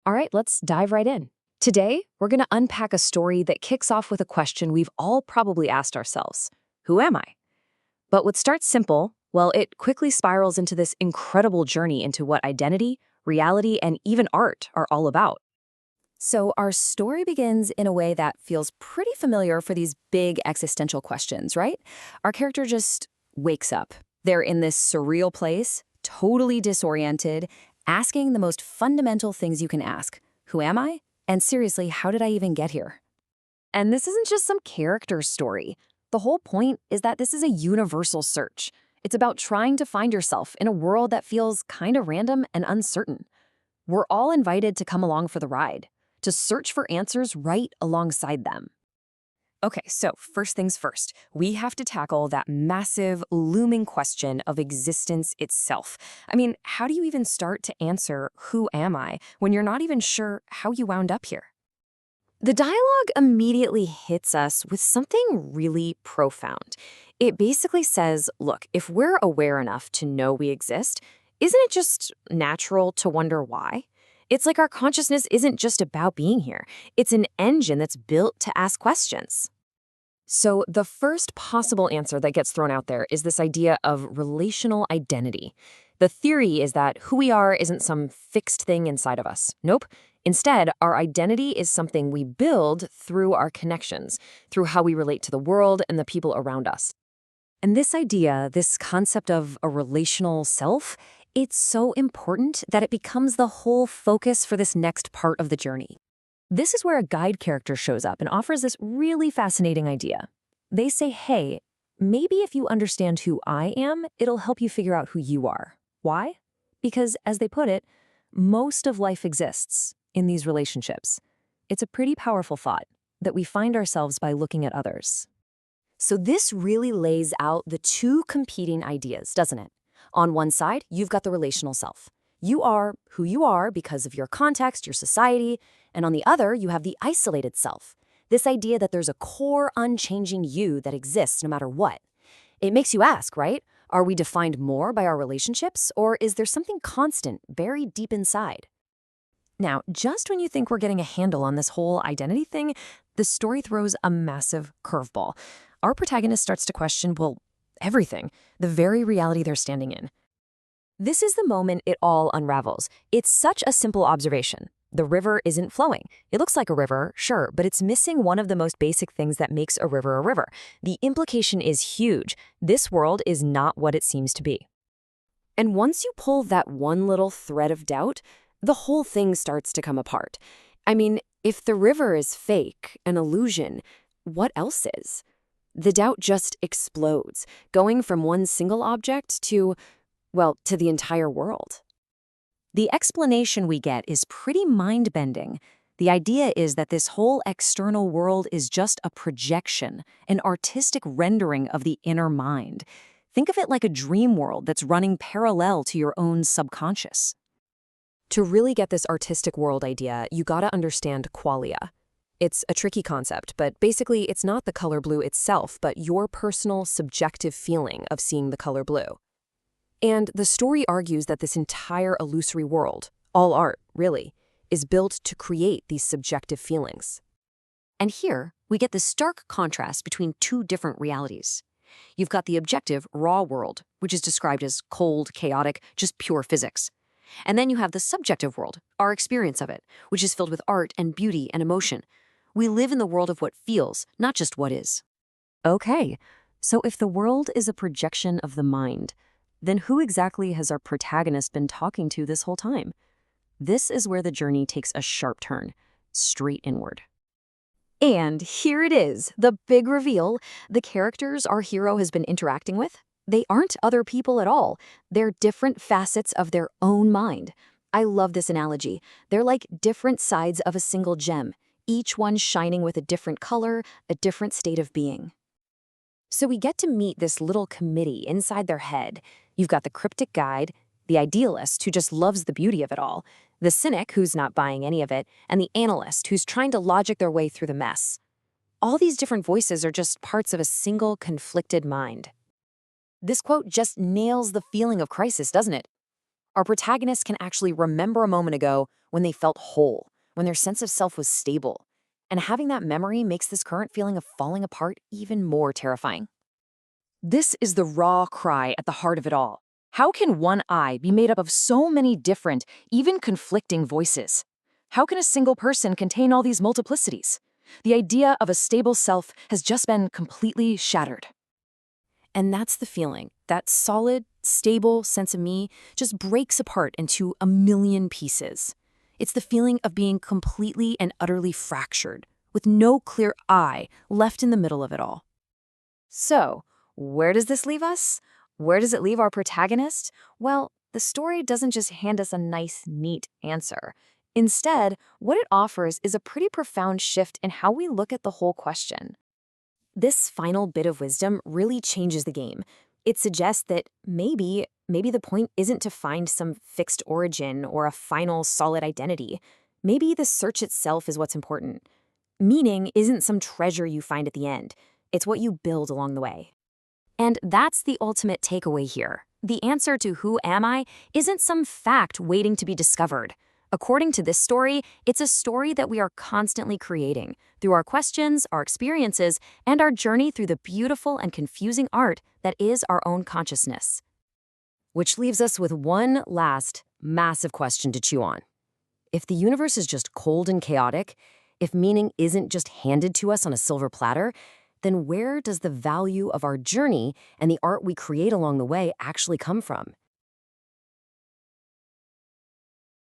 All right, let's dive right in. Today, we're going to unpack a story that kicks off with a question we've all probably asked ourselves. Who am I? But what starts simple, well, it quickly spirals into this incredible journey into what identity, reality, and even art are all about. So, our story begins in a way that feels pretty familiar for these big existential questions, right? Our character just wakes up. They're in this surreal place, totally disoriented, asking the most fundamental things you can ask. Who am I? And seriously, how did I even get here? And this isn't just some character story. The whole point is that this is a universal search. It's about trying to find yourself in a world that feels kind of random and uncertain. We're all invited to come along for the ride, to search for answers right alongside them. Okay, so first things first, we have to tackle that massive, looming question of existence itself. I mean, how do you even start to answer, who am I, when you're not even sure how you wound up here? The dialogue immediately hits us with something really profound. It basically says, look, if we're aware enough to know we exist, isn't it just natural to wonder why? It's like our consciousness isn't just about being here. It's an engine that's built to ask questions. So the first possible answer that gets thrown out there is this idea of relational identity. The theory is that who we are isn't some fixed thing inside of us. Nope. Instead, our identity is something we build through our connections, through how we relate to the world and the people around us. And this idea, this concept of a relational self, it's so important that it becomes the whole focus for this next part of the journey. This is where a guide character shows up and offers this really fascinating idea. They say, hey, maybe if you understand who I am, it'll help you figure out who you are. Why? Because, as they put it, most of life exists in these relationships. It's a pretty powerful thought that we find ourselves by looking at others. So this really lays out the two competing ideas, doesn't it? On one side, you've got the relational self. You are who you are because of your context, your society, and on the other, you have the isolated self. This idea that there's a core, unchanging you that exists no matter what. It makes you ask, right? Are we defined more by our relationships, or is there something constant, buried deep inside? Now, just when you think we're getting a handle on this whole identity thing, the story throws a massive curveball. Our protagonist starts to question, well, everything, the very reality they're standing in. This is the moment it all unravels. It's such a simple observation. The river isn't flowing. It looks like a river, sure, but it's missing one of the most basic things that makes a river a river. The implication is huge. This world is not what it seems to be. And once you pull that one little thread of doubt, the whole thing starts to come apart. I mean, if the river is fake, an illusion, what else is? The doubt just explodes, going from one single object to, well, to the entire world. The explanation we get is pretty mind-bending. The idea is that this whole external world is just a projection, an artistic rendering of the inner mind. Think of it like a dream world that's running parallel to your own subconscious. To really get this artistic world idea, you gotta understand qualia. It's a tricky concept, but basically it's not the color blue itself, but your personal subjective feeling of seeing the color blue. And the story argues that this entire illusory world, all art, really, is built to create these subjective feelings. And here, we get the stark contrast between two different realities. You've got the objective, raw world, which is described as cold, chaotic, just pure physics. And then you have the subjective world, our experience of it, which is filled with art and beauty and emotion. We live in the world of what feels, not just what is. Okay, so if the world is a projection of the mind, then who exactly has our protagonist been talking to this whole time? This is where the journey takes a sharp turn, straight inward. And here it is, the big reveal. The characters our hero has been interacting with, they aren't other people at all. They're different facets of their own mind. I love this analogy. They're like different sides of a single gem, each one shining with a different color, a different state of being. So we get to meet this little committee inside their head. You've got the cryptic guide, the idealist who just loves the beauty of it all, the cynic who's not buying any of it, and the analyst who's trying to logic their way through the mess. All these different voices are just parts of a single conflicted mind. This quote just nails the feeling of crisis, doesn't it? Our protagonist can actually remember a moment ago when they felt whole, when their sense of self was stable. And having that memory makes this current feeling of falling apart even more terrifying. This is the raw cry at the heart of it all. How can one I be made up of so many different, even conflicting voices? How can a single person contain all these multiplicities? The idea of a stable self has just been completely shattered. And that's the feeling. That solid, stable sense of me just breaks apart into a million pieces. It's the feeling of being completely and utterly fractured, with no clear I left in the middle of it all. So, where does this leave us? Where does it leave our protagonist? Well, the story doesn't just hand us a nice, neat answer. Instead, what it offers is a pretty profound shift in how we look at the whole question. This final bit of wisdom really changes the game. It suggests that maybe the point isn't to find some fixed origin or a final solid identity. Maybe the search itself is what's important. Meaning isn't some treasure you find at the end. It's what you build along the way. And that's the ultimate takeaway here. The answer to who am I isn't some fact waiting to be discovered. According to this story, it's a story that we are constantly creating through our questions, our experiences, and our journey through the beautiful and confusing art that is our own consciousness. Which leaves us with one last massive question to chew on. If the universe is just cold and chaotic, if meaning isn't just handed to us on a silver platter, then where does the value of our journey and the art we create along the way actually come from?